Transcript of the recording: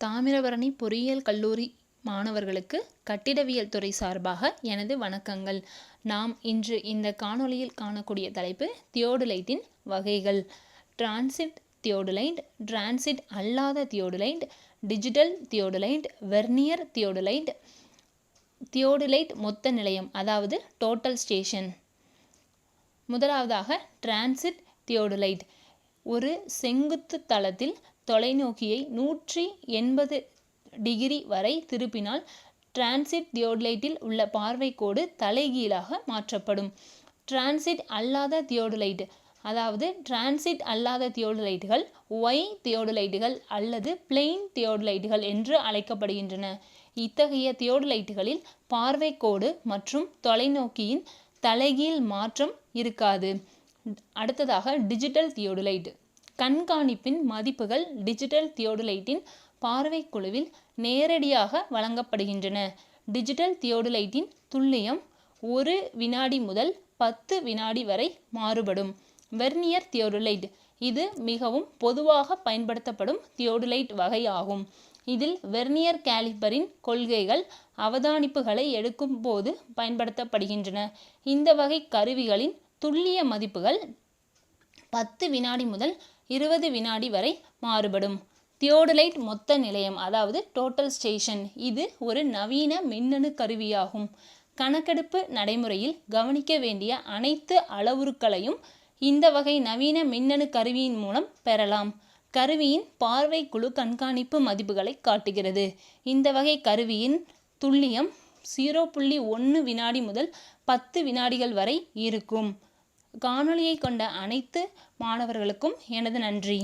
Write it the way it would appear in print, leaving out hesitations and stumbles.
தாமிரபரணி பொறியியல் கல்லூரி மாணவர்களுக்கு கட்டிடவியல் துறை சார்பாக எனது வணக்கங்கள். நாம் இன்று இந்த காணொளியில் காணக்கூடிய தலைப்பு தியோடலைட்டின் வகைகள். டிரான்சிட் தியோடலைட், டிரான்சிட் அல்லாத theodolite, digital theodolite, vernier theodolite, theodolite மொத்த நிலையம் அதாவது டோட்டல் ஸ்டேஷன். முதலாவதாக டிரான்சிட் தியோடலைட். ஒரு செங்குத்து தளத்தில் தொலைநோக்கியை 180 டிகிரி வரை திருப்பினால் டிரான்சிட் தியோடலைட்டில் உள்ள பார்வைக்கோடு தலைகீழாக மாற்றப்படும். டிரான்சிட் அல்லாத தியோடலைட் அதாவது டிரான்சிட் அல்லாத தியோடலைட்டுகள் ஒய் தியோடலைட்டுகள் அல்லது பிளெயின் தியோடலைட்டுகள் என்று அழைக்கப்படுகின்றன. இத்தகைய தியோடலைட்டுகளில் பார்வைக்கோடு மற்றும் தொலைநோக்கியின் தலைகீழ் மாற்றம் இருக்காது. அடுத்ததாக டிஜிட்டல் தியோடலைட். கண்காணிப்பின் மதிப்புகள் டிஜிட்டல் தியோடலைட்டின் பார்வைக்குழுவில் நேரடியாக வழங்கப்படுகின்றன. டிஜிட்டல் தியோடலைட்டின் துல்லியம் 1 வினாடி முதல் 10 வினாடி வரை மாறுபடும். வெர்னியர் தியோடலைட் இது மிகவும் பொதுவாக பயன்படுத்தப்படும் தியோடலைட் வகை ஆகும். இதில் வெர்னியர் கேலிப்பரின் கொள்கைகள் அவதானிப்புகளை எடுக்கும் போது பயன்படுத்தப்படுகின்றன. இந்த வகை கருவிகளின் துல்லிய மதிப்புகள் 10 வினாடி முதல் 20 வினாடி வரை மாறுபடும். தியோடலைட் மொத்த நிலையம் அதாவது டோட்டல் ஸ்டேஷன் இது ஒரு நவீன மின்னணு கருவியாகும். கணக்கெடுப்பு நடைமுறையில் கவனிக்க வேண்டிய அனைத்து அளவுருக்களையும் இந்த வகை நவீன மின்னணு கருவியின் மூலம் பெறலாம். கருவியின் பார்வைக்குழு கண்காணிப்பு மதிப்புகளை காட்டுகிறது. இந்த வகை கருவியின் துல்லியம் 0.1 வினாடி முதல் 10 வினாடிகள் வரை இருக்கும். காணொளியை கொண்ட அனைத்து மாணவர்களுக்கும் எனது நன்றி.